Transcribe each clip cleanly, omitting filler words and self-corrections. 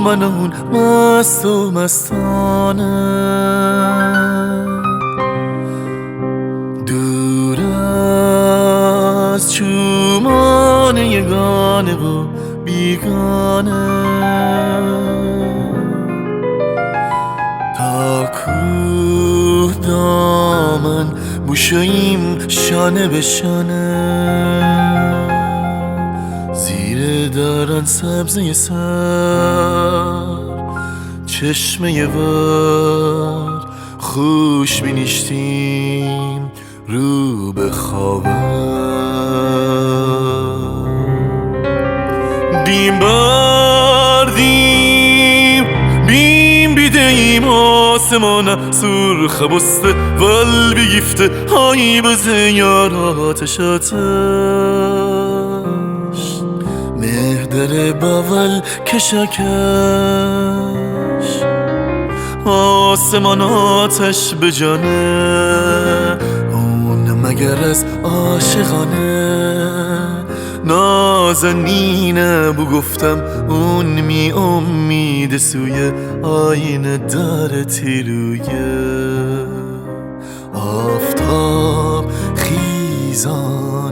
من اون مست و مستانه دور از چومان یگانه و بیگانه تا کوه دامن بوشاییم شانه به شانه زیر دارن سبزه سر چشمه ور خوش بینیشتیم رو به خوابم دیم بردیم بیم بیدهیم آسمان سرخ بسته ول بیگفته های بزه یار آتش مهدر باول کشاکش آسمان آتش به جانه اون مگر از عاشقانه نازنینه بو گفتم اون می امید سوی آینه داره تیروی آفتاب خیزانه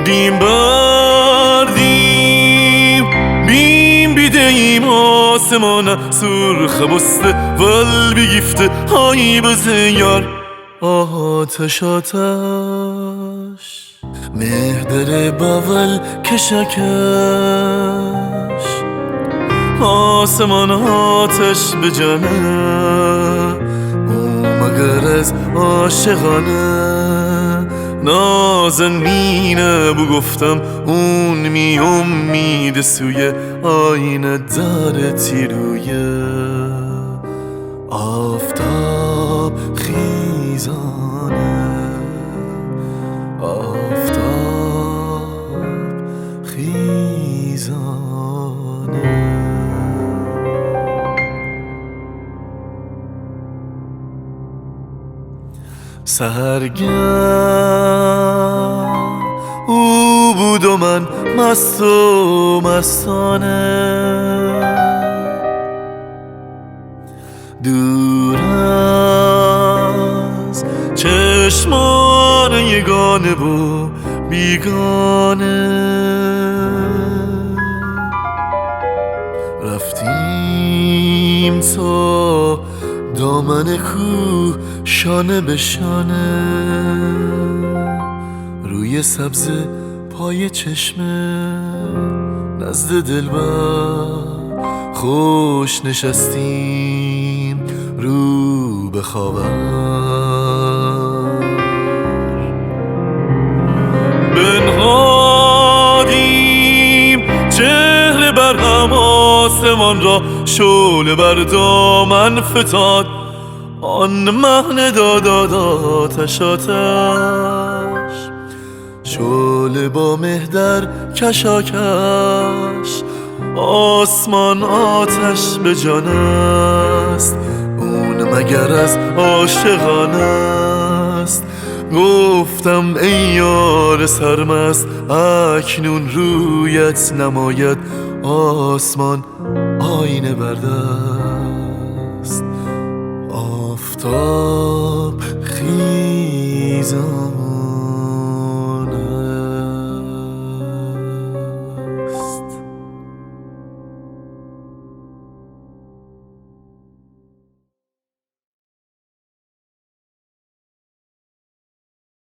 دیم بردیم بیم بیدهیم آسمان سرخ بسته ول بیگفته های بزه یار آتش مهدر باول کشاکش آسمان آتش به جانه او مگر از عاشقانه نازنینه بو گفتم اون می امید سوی آینه داره تیروی آفتاب خیزانه آفتاب خیزانه سحرگه او بود و من مست و مستانه دور از چشمان یگانه و بیگانه رفتیم تا دامن کوه شانه به شانه روی سبز پای چشمه نزد دلبر خوش نشستیم رو به خوابم بنهادیم چهره بر هم آسمان را شعله بر دامن فتاد آن مهن داد آتش شعله با مهدر کشاکش آسمان آتش به جان است اون مگر از عاشقانه است گفتم ای یار سرمست اکنون رویت نماید آسمان آینه بردست آفتاب خیزان